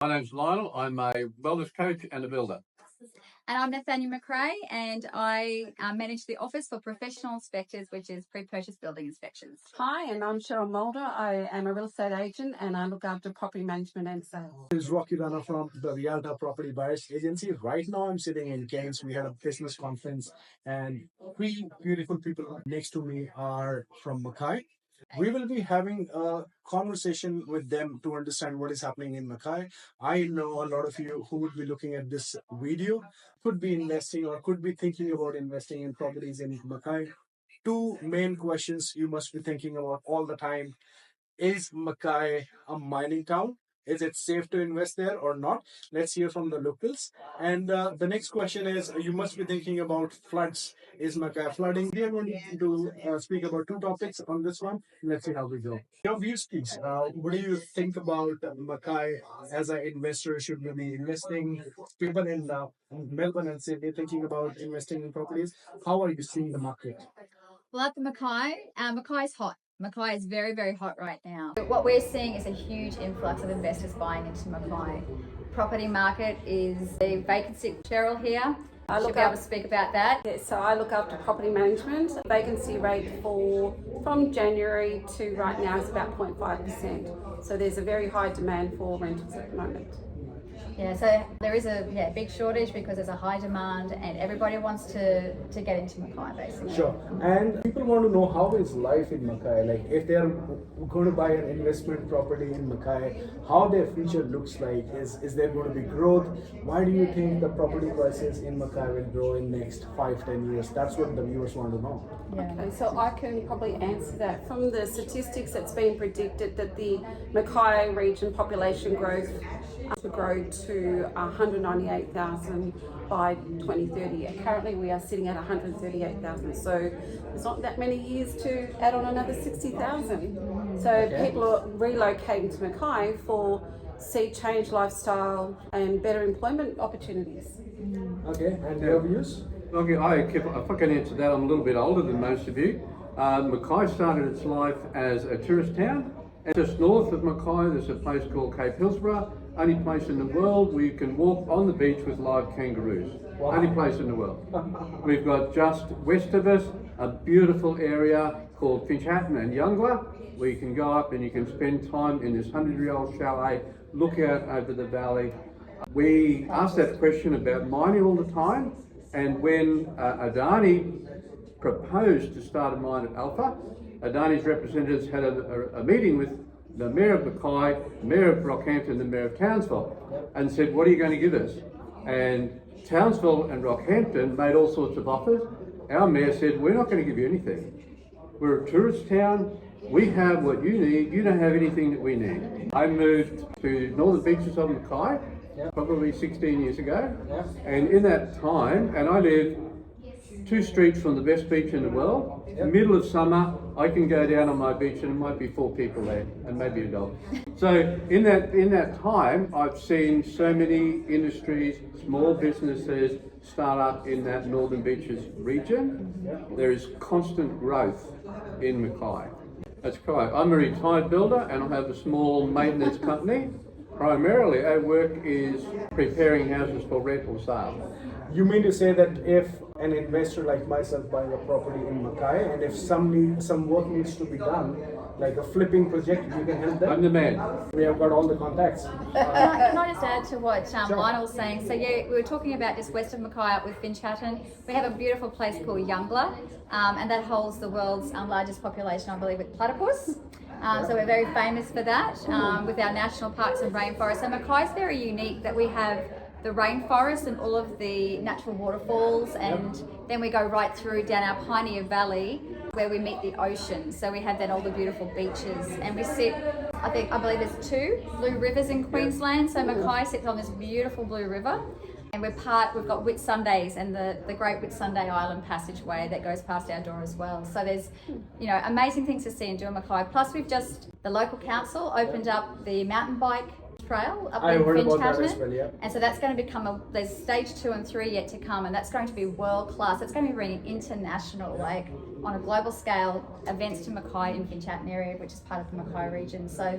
My name's Lionel. I'm a wellness coach and a builder. And I'm Nathaniel Mackay, and I manage the Office for Professional Inspectors, which is pre-purchase building inspections. Hi, and I'm Cheryl Mulder. I am a real estate agent and I look after property management and sales. This is Rocky Runner from the Realtor Property Buyers Agency. Right now, I'm sitting in Cairns. We had a business conference, and three beautiful people next to me are from Mackay. We will be having a conversation with them to understand what is happening in Mackay. I know a lot of you who would be looking at this video could be investing or could be thinking about investing in properties in Mackay. Two main questions you must be thinking about all the time. Is Mackay a mining town? Is it safe to invest there or not? Let's hear from the locals. And the next question is, you must be thinking about floods. Is Mackay flooding? We are going to speak about two topics on this one. Let's see how we go. Your views, please. What do you think about Mackay as an investor? Should we be investing? People in Melbourne and Sydney thinking about investing in properties. How are you seeing the market? Well, at the Mackay's hot. Mackay is very, very hot right now. What we're seeing is a huge influx of investors buying into Mackay. Property market is a vacancy. Cheryl here. She'll be able to speak about that. Yeah, so I look after property management. Vacancy rate from January to right now is about 0.5%. So there's a very high demand for rentals at the moment. Yeah, so there is a big shortage because there's a high demand and everybody wants to get into Mackay basically. Sure. And people want to know how is life in Mackay? Like if they are going to buy an investment property in Mackay, how their future looks like. Is there going to be growth? Why do you think the property prices in Mackay will grow in next 5-10 years? That's what the viewers want to know. Yeah. Okay, so I can probably answer that. From the statistics, it's been predicted that the Mackay region population growth will grow to 198,000 by 2030. Currently we are sitting at 138,000, so there's not that many years to add on another 60,000. So people are relocating to Mackay for sea change, lifestyle and better employment opportunities. Okay, and your views? Okay, if I can answer that, I'm a little bit older than most of you. Mackay started its life as a tourist town. And just north of Mackay, there's a place called Cape Hillsborough, only place in the world where you can walk on the beach with live kangaroos. Wow. Only place in the world. We've got just west of us a beautiful area called Finchhatton and Youngla, where you can go up and you can spend time in this 100-year-old chalet, look out over the valley. We ask that question about mining all the time, and when Adani proposed to start a mine at Alpha, Adani's representatives had a meeting with the Mayor of Mackay, Mayor of Rockhampton, and the Mayor of Townsville, and said, what are you going to give us? And Townsville and Rockhampton made all sorts of offers. Our Mayor said, we're not going to give you anything. We're a tourist town. We have what you need. You don't have anything that we need. I moved to northern beaches of Mackay, probably 16 years ago. And in that time, and I live 2 streets from the best beach in the world. Middle of summer, I can go down on my beach and there might be 4 people there and maybe a dog. So in that time, I've seen so many industries, small businesses start up in that Northern Beaches region. There is constant growth in Mackay. That's correct. I'm a retired builder and I have a small maintenance company. Primarily, our work is preparing houses for rent or sale. You mean to say that if an investor like myself buying a property in Mackay, and if some work needs to be done, like a flipping project, you can help them? I'm the man. We have got all the contacts. Can I just add to what Lionel was saying? So we were talking about just west of Mackay up with Finchhatton. We have a beautiful place called Youngla, and that holds the world's largest population, I believe, with platypus. So we're very famous for that with our national parks and rainforests. And Mackay's very unique that we have the rainforest and all of the natural waterfalls, and then we go right through down our Pioneer Valley where we meet the ocean. So we have then all the beautiful beaches, and we sit, I believe there's 2 blue rivers in Queensland. So Mackay sits on this beautiful blue river, and we've got Whitsundays and the Great Whitsunday Island passageway that goes past our door as well. So there's amazing things to see and do in Mackay. Plus the local council opened up the mountain bike trail up in Finchhatton, and so that's going to become there's stage 2 and 3 yet to come, and that's going to be world class. It's going to be bringing international, like on a global scale, events to Mackay in Finchhatton area, which is part of the Mackay region. So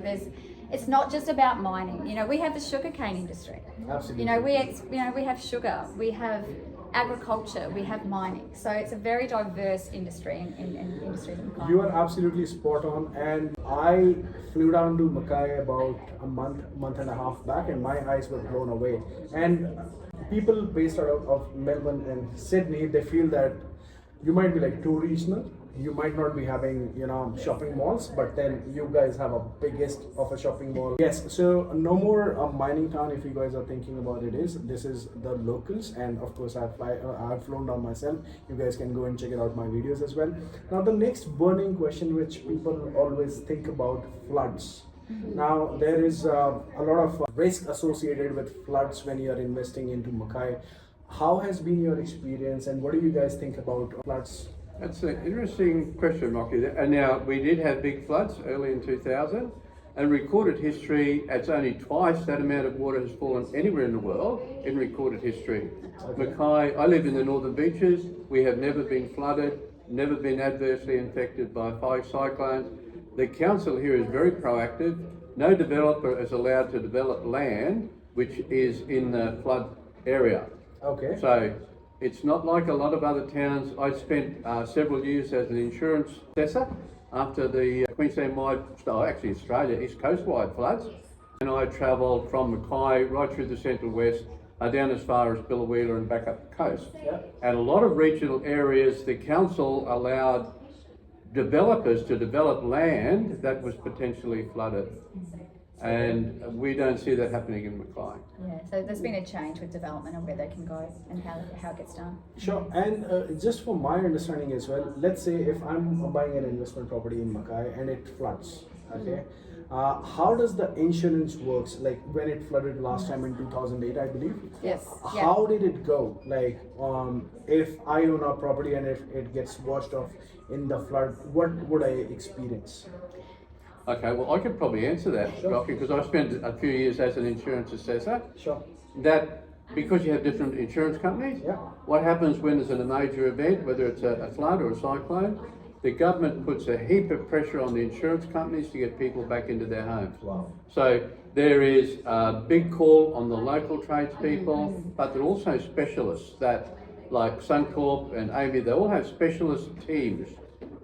it's not just about mining. You know, we have the sugarcane industry. Absolutely. You know, we have sugar, we have agriculture, we have mining. So it's a very diverse industry in industries in Mackay. You are absolutely spot on, and I flew down to Mackay about a month and a half back, and my eyes were blown away. And people based out of Melbourne and Sydney, they feel that you might be like too regional. You might not be having, you know, shopping malls, but then you guys have a biggest of a shopping mall. Yes, so no more mining town. If you guys are thinking about it, this is the locals, and of course I've flown down myself. You guys can go and check it out my videos as well. Now the next burning question which people always think about, floods. Now there is a lot of risk associated with floods when you are investing into Mackay. How has been your experience, and what do you guys think about floods? That's an interesting question, Rocky. And now, we did have big floods early in 2000, and recorded history, it's only twice that amount of water has fallen anywhere in the world in recorded history. Mackay, I live in the Northern Beaches. We have never been flooded, never been adversely affected by 5 cyclones. The council here is very proactive. No developer is allowed to develop land which is in the flood area. Okay. So it's not like a lot of other towns. I spent several years as an insurance assessor after the Queensland-wide, actually Australia, East Coast-wide floods. And I travelled from Mackay right through the Central West, down as far as Billawheeler and back up the coast. Yeah. And a lot of regional areas, the council allowed developers to develop land that was potentially flooded. And we don't see that happening in Mackay. Yeah, so there's been a change with development and where they can go and how it gets done. Sure, and just for my understanding as well, let's say if I'm buying an investment property in Mackay and it floods, okay, how does the insurance works? Like when it flooded last time in 2008, I believe. Yes. How did it go? Like, if I own a property and if it gets washed off in the flood, what would I experience? Okay, well, I could probably answer that, Rocky, because I spent a few years as an insurance assessor. Sure. That, because you have different insurance companies, Yeah. what happens when there's a major event, whether it's a flood or a cyclone, the government puts a heap of pressure on the insurance companies to get people back into their homes. Wow. So there is a big call on the local tradespeople, but they're also specialists that, like Suncorp and Amy, they all have specialist teams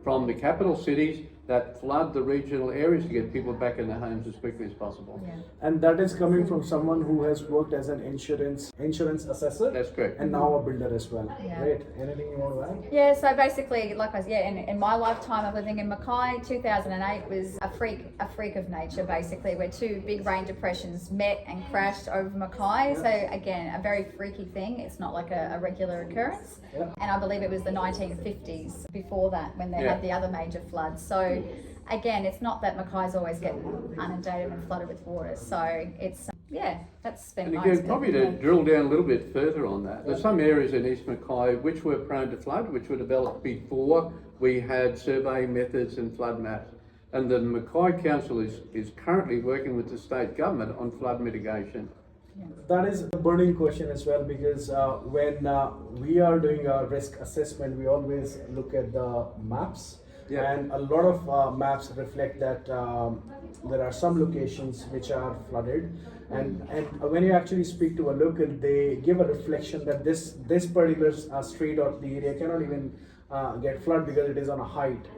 from the capital cities that flood the regional areas to get people back in their homes as quickly as possible. Yeah. And that is coming from someone who has worked as an insurance assessor. That's correct. And now a builder as well. Yeah. Great. Anything you want to add? Yeah, so basically, like I said, in my lifetime of living in Mackay, 2008 was a freak of nature, basically, where 2 big rain depressions met and crashed over Mackay. So again, a very freaky thing. It's not like a regular occurrence. Yeah. And I believe it was the 1950s before that when they had the other major floods. So again, it's not that Mackay's always getting inundated and flooded with water. So it's, that's been And my again, probably to experience. drill down a little bit further on that, there's some areas in East Mackay which were prone to flood, which were developed before we had surveying methods and flood maps. And the Mackay Council is currently working with the state government on flood mitigation. That is a burning question as well, because when we are doing a risk assessment, we always look at the maps. Yeah. And a lot of maps reflect that there are some locations which are flooded, and when you actually speak to a local, they give a reflection that this particular street or the area cannot even get flood because it is on a height.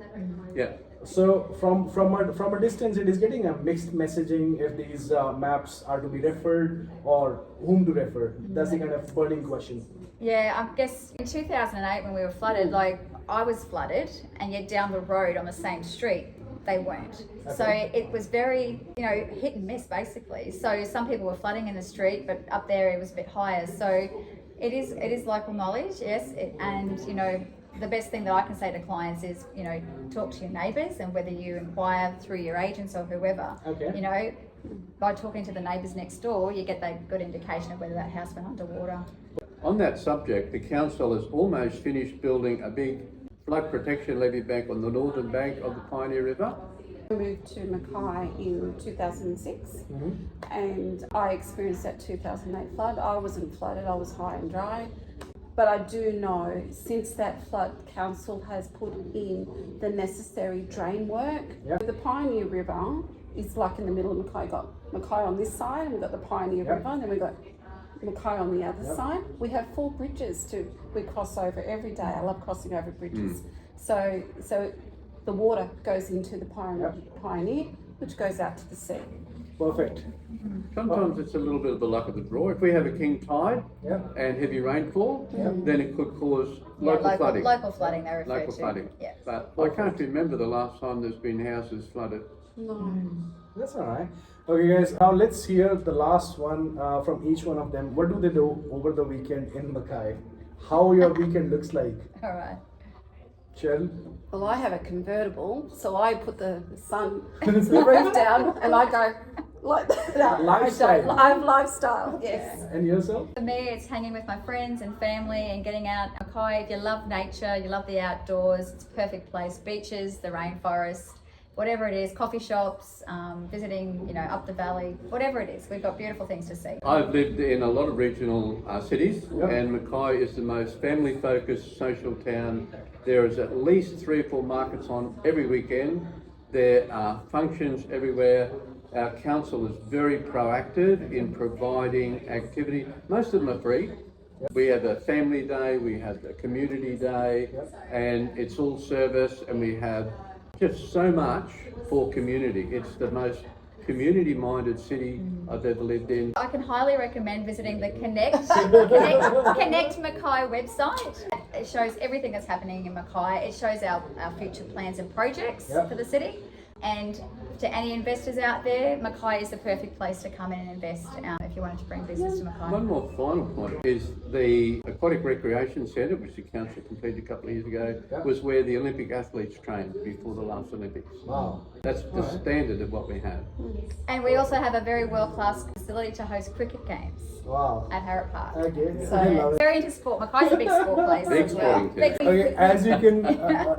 Yeah. So from a distance, it is getting a mixed messaging if these maps are to be referred or whom to refer. That's the kind of burning question. Yeah, I guess in 2008 when we were flooded, like I was flooded, and yet down the road on the same street, they weren't. Okay. So it was very, hit and miss basically. So some people were flooding in the street, but up there it was a bit higher. So it is local knowledge, yes. And the best thing that I can say to clients is, talk to your neighbours, and whether you inquire through your agents or whoever, Okay. By talking to the neighbours next door, you get that good indication of whether that house went underwater. On that subject, the council has almost finished building a big flood protection levee bank on the northern bank of the Pioneer River. I moved to Mackay in 2006, and I experienced that 2008 flood. I wasn't flooded, I was high and dry. But I do know since that flood, council has put in the necessary drain work. Yeah. The Pioneer River is like in the middle of Mackay. Got Mackay on this side, and we've got the Pioneer Yep. River, and then we've got Mackay on the other Yep. side. We have 4 bridges we cross over every day. I love crossing over bridges. So the water goes into the Pioneer, which goes out to the sea. Perfect. Sometimes it's a little bit of the luck of the draw. If we have a king tide Yep. and heavy rainfall, then it could cause Yeah, local flooding. local flooding they refer Local to. flooding. Yeah. But I can't remember the last time there's been houses flooded. No. That's all right. Okay, guys. Now let's hear the last one from each one of them. What do they do over the weekend in Mackay? How your weekend looks like? All right. Cheryl? Well, I have a convertible, so I put the roof down, and I go like that. Lifestyle. I don't lifestyle. Yes. And yourself? For me, it's hanging with my friends and family and getting out. Mackay, if you love nature, you love the outdoors, it's a perfect place. Beaches, the rainforest, whatever it is, coffee shops, visiting, up the valley, whatever it is. We've got beautiful things to see. I've lived in a lot of regional cities, Yep. and Mackay is the most family-focused social town. There is at least 3 or 4 markets on every weekend. There are functions everywhere. Our council is very proactive in providing activity. Most of them are free. We have a family day, we have a community day, and it's all service, and we have just so much for community. It's the most community-minded city I've ever lived in. I can highly recommend visiting the Connect Mackay website. It shows everything that's happening in Mackay. It shows our future plans and projects for the city. And to any investors out there, Mackay is the perfect place to come in and invest if you wanted to bring business to Mackay. One more final point is the Aquatic Recreation Centre, which the council completed a couple of years ago, was where the Olympic athletes trained before the last Olympics. Wow. That's the standard of what we have. And we also have a very world-class facility to host cricket games Wow. at Harrop Park. Okay. So I love it. very into sport. Mackay's a big sport place. Big as well. sporting town. Okay, as you can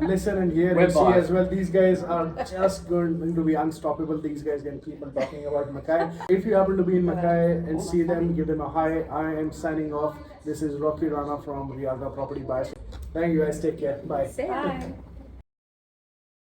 listen and hear and see Whereby. as well, these guys are just going to be unstoppable. These guys can keep on talking about Mackay. If you happen to be in Mackay and see them, give them a hi. I am signing off. This is Rocky Rana from Riaga Property Buyers. Thank you guys. Take care. Bye. See ya. Bye.